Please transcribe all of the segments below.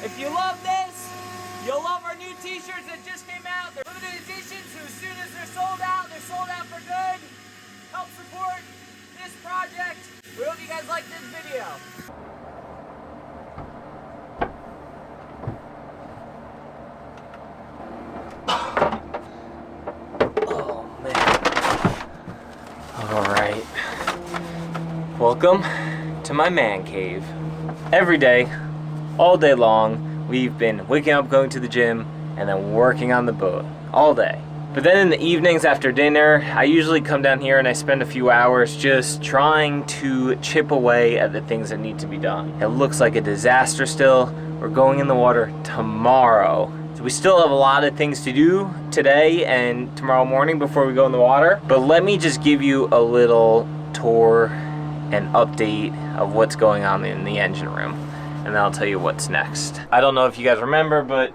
If you love this, you'll love our new t-shirts that just came out. They're limited editions, so as soon as they're sold out for good. Help support this project. We hope you guys like this video. Oh man. Alright. Welcome to my man cave. Every day, all day long, we've been waking up, going to the gym, and then working on the boat all day. But then in the evenings after dinner, I usually come down here and I spend a few hours just trying to chip away at the things that need to be done. It looks like a disaster still. We're going in the water tomorrow. So we still have a lot of things to do today and tomorrow morning before we go in the water. But let me just give you a little tour and update of what's going on in the engine room. And then I'll tell you what's next. I don't know if you guys remember, but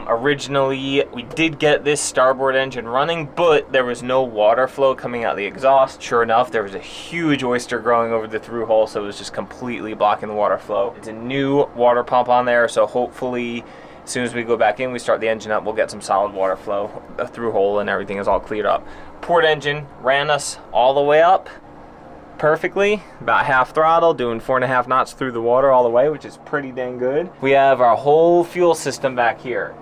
originally we did get this starboard engine running, but there was no water flow coming out the exhaust. Sure enough, there was a huge oyster growing over the through hole, so it was just completely blocking the water flow. It's a new water pump on there, so hopefully as soon as we go back in, we start the engine up, we'll get some solid water flow. The through hole and everything is all cleared up. Port engine ran us all the way up perfectly, about half throttle, doing 4.5 knots through the water all the way, which is pretty dang good. We have our whole fuel system back here.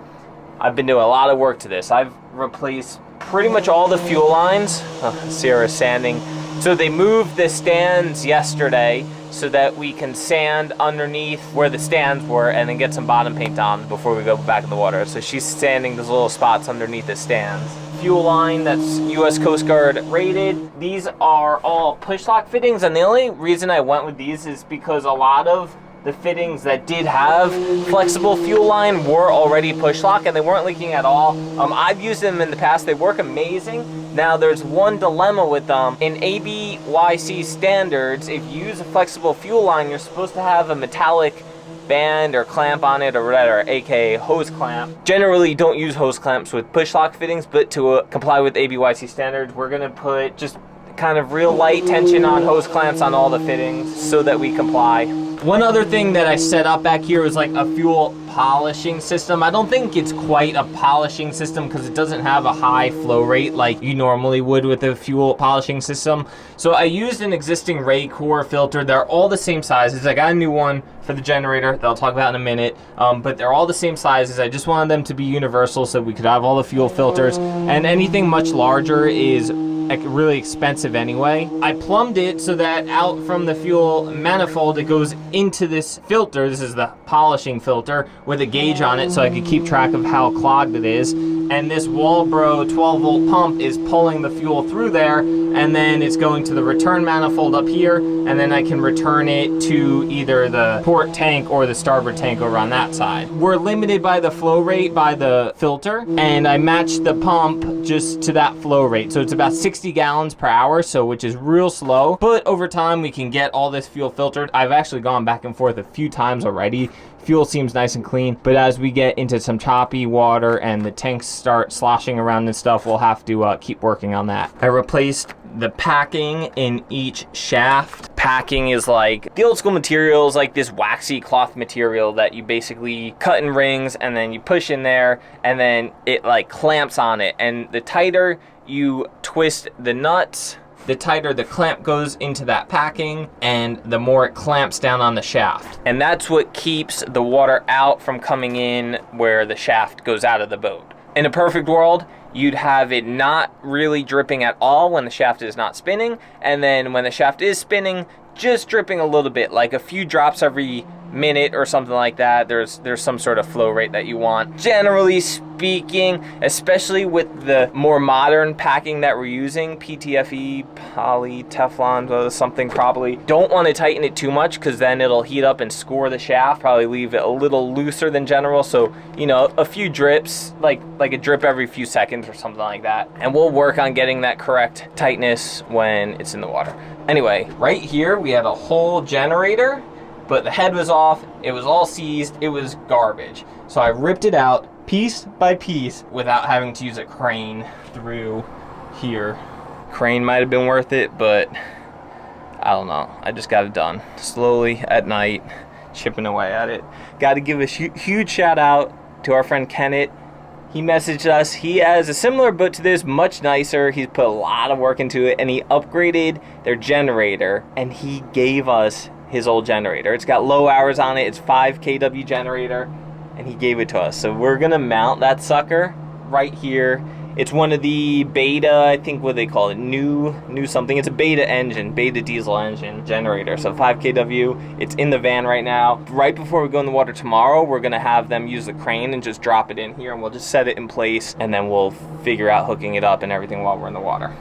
I've been doing a lot of work to this. I've replaced pretty much all the fuel lines. Sierra's sanding. So they moved the stands yesterday so that we can sand underneath where the stands were and then get some bottom paint on before we go back in the water. So she's sanding those little spots underneath the stands. Fuel line that's US Coast Guard rated. These are all push lock fittings, and the only reason I went with these is because a lot of the fittings that did have flexible fuel line were already push lock and they weren't leaking at all. I've used them in the past. They work amazing. Now there's one dilemma with them. In ABYC standards, if you use a flexible fuel line, you're supposed to have a metallic band or clamp on it or whatever, aka hose clamp. Generally don't use hose clamps with push lock fittings, but to comply with ABYC standards, we're gonna put just kind of real light tension on hose clamps on all the fittings so that we comply. One other thing that I set up back here was like a fuel polishing system. I don't think it's quite a polishing system because it doesn't have a high flow rate like you normally would with a fuel polishing system. So I used an existing Raycor filter. They're all the same sizes. I got a new one for the generator that I'll talk about in a minute, but they're all the same sizes. I just wanted them to be universal so we could have all the fuel filters, and anything much larger is really expensive anyway. I plumbed it so that out from the fuel manifold it goes into this filter. This is the polishing filter with a gauge on it so I could keep track of how clogged it is. And this Walbro 12-volt pump is pulling the fuel through there, and then it's going to the return manifold up here, and then I can return it to either the port tank or the starboard tank over on that side. We're limited by the flow rate by the filter, and I matched the pump just to that flow rate. So it's about 60 gallons per hour, so which is real slow, but over time we can get all this fuel filtered. I've actually gone back and forth a few times already. Fuel seems nice and clean, but as we get into some choppy water and the tanks start sloshing around and stuff, we'll have to keep working on that. I replaced the packing in each shaft. Packing is like the old school materials, like this waxy cloth material that you basically cut in rings and then you push in there and then it like clamps on it. And the tighter you twist the nuts, the tighter the clamp goes into that packing and the more it clamps down on the shaft. And that's what keeps the water out from coming in where the shaft goes out of the boat. In a perfect world, you'd have it not really dripping at all when the shaft is not spinning, and then when the shaft is spinning, just dripping a little bit, like a few drops every minute or something like that. There's some sort of flow rate that you want. Generally speaking, especially with the more modern packing that we're using, PTFE, poly, Teflon, something probably, don't want to tighten it too much because then it'll heat up and score the shaft. Probably leave it a little looser than general, so you know, a few drips, like a drip every few seconds or something like that. And we'll work on getting that correct tightness when it's in the water. Anyway, right here we had a whole generator, but the head was off, it was all seized, it was garbage. So I ripped it out piece by piece without having to use a crane through here. Crane might have been worth it, but I don't know. I just got it done slowly at night, chipping away at it. Got to give a huge shout out to our friend Kenneth. He messaged us. He has a similar boat to this, much nicer. He's put a lot of work into it, and he upgraded their generator, and he gave us his old generator. It's got low hours on it. It's 5 kW generator, and he gave it to us. So we're gonna mount that sucker right here. It's one of the beta, I think what they call it, new something. It's a beta engine, beta diesel engine generator. So 5 kW, it's in the van right now. Right before we go in the water tomorrow, we're gonna have them use the crane and just drop it in here, and we'll just set it in place, and then we'll figure out hooking it up and everything while we're in the water.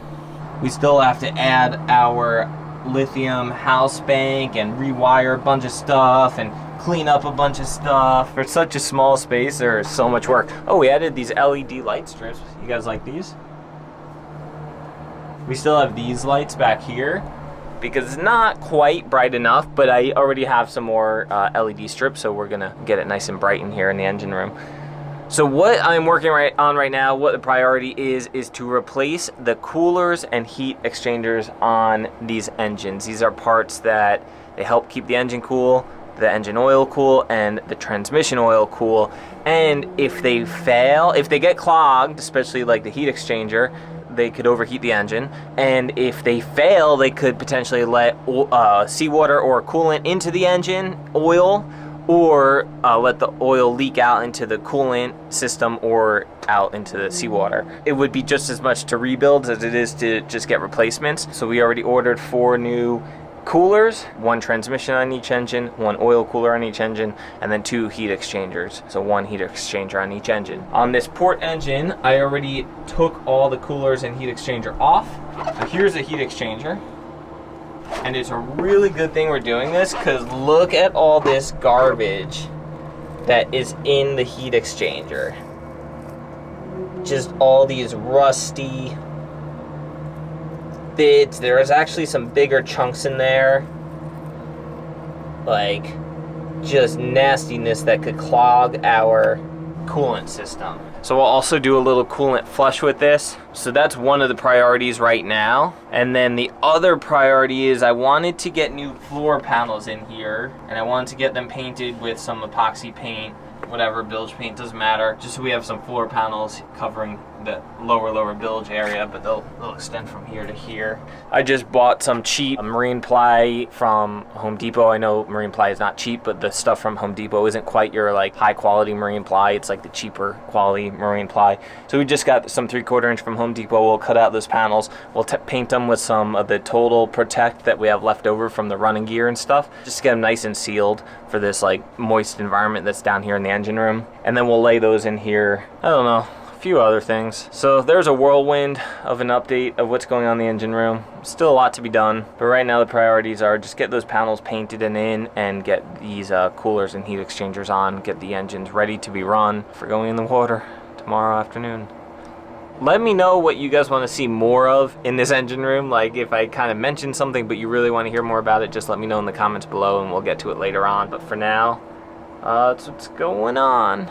We still have to add our lithium house bank and rewire a bunch of stuff and clean up a bunch of stuff. For such a small space, there's so much work. Oh, we added these LED light strips. You guys like these? We still have these lights back here because it's not quite bright enough, but I already have some more LED strips, so we're gonna get it nice and bright in here in the engine room. So what I'm working on right now, what the priority is to replace the coolers and heat exchangers on these engines. These are parts that they help keep the engine cool, the engine oil cool, and the transmission oil cool. And if they fail, if they get clogged, especially like the heat exchanger, they could overheat the engine. And if they fail, they could potentially let seawater or coolant into the engine oil, or let the oil leak out into the coolant system or out into the seawater. It would be just as much to rebuild as it is to just get replacements. So we already ordered 4 new coolers, 1 transmission on each engine, 1 oil cooler on each engine, and then 2 heat exchangers. So 1 heat exchanger on each engine. On this port engine, I already took all the coolers and heat exchanger off. So here's a heat exchanger. And it's a really good thing we're doing this, because look at all this garbage that is in the heat exchanger. Just all these rusty bits. There's actually some bigger chunks in there. Like, just nastiness that could clog our coolant system. So we'll also do a little coolant flush with this. So that's one of the priorities right now. And then the other priority is I wanted to get new floor panels in here, and I wanted to get them painted with some epoxy paint, whatever, bilge paint, doesn't matter, just so we have some floor panels covering the lower bilge area, but they'll extend from here to here. I just bought some cheap marine ply from Home Depot. I know marine ply is not cheap, but the stuff from Home Depot isn't quite your like high quality marine ply. It's like the cheaper quality marine ply. So we just got some 3/4 inch from Home Depot. We'll cut out those panels. We'll paint them with some of the Total Protect that we have left over from the running gear and stuff, just to get them nice and sealed for this like moist environment that's down here in the engine room. And then we'll lay those in here. I don't know, few other things. So there's a whirlwind of an update of what's going on in the engine room. Still a lot to be done, but right now the priorities are just get those panels painted and in, and get these coolers and heat exchangers on, get the engines ready to be run for going in the water tomorrow afternoon. Let me know what you guys want to see more of in this engine room. Like if I kind of mentioned something but you really want to hear more about it, just let me know in the comments below and we'll get to it later on. But for now, that's what's going on.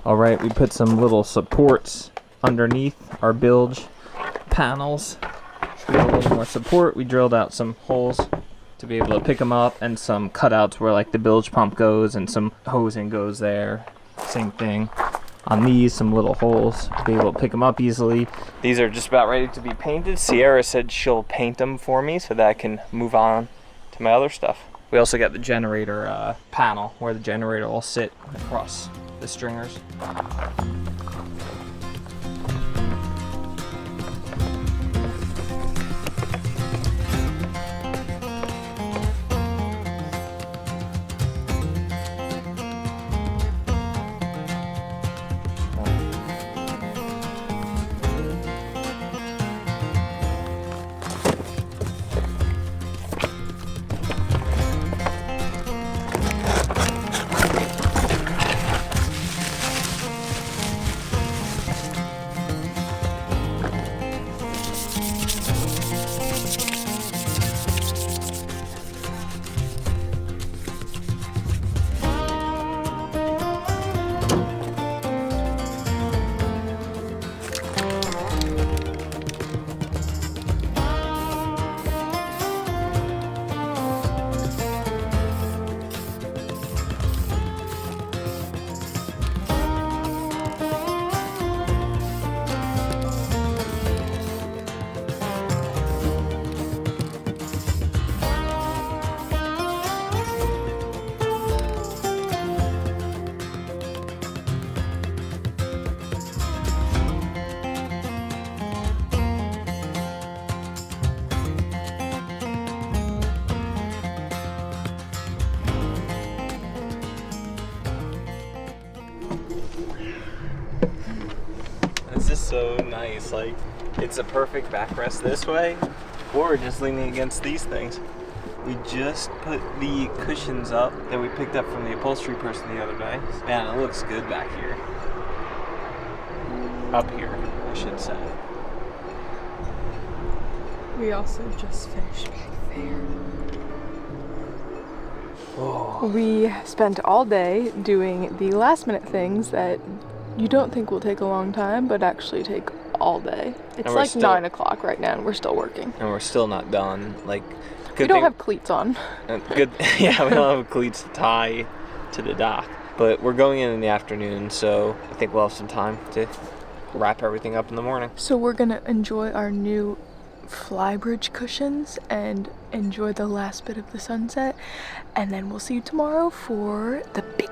Alright, we put some little supports underneath our bilge panels to get a little more support. We drilled out some holes to be able to pick them up, and some cutouts where like the bilge pump goes and some hosing goes there. Same thing on these, some little holes to be able to pick them up easily. These are just about ready to be painted. Sierra said she'll paint them for me so that I can move on to my other stuff. We also got the generator panel where the generator will sit across the stringers. This is so nice. Like, it's a perfect backrest this way, or just leaning against these things. We just put the cushions up that we picked up from the upholstery person the other day. Man, it looks good back here. Up here, I should say. We also just finished back there. Whoa. We spent all day doing the last minute things that you don't think will take a long time, but actually take all day. It's like 9 o'clock right now, and we're still working. And we're still not done. Like, we don't have cleats on. Good. Yeah, we don't have cleats to tie to the dock. But we're going in the afternoon, so I think we'll have some time to wrap everything up in the morning. So we're gonna enjoy our new flybridge cushions and enjoy the last bit of the sunset, and then we'll see you tomorrow for the big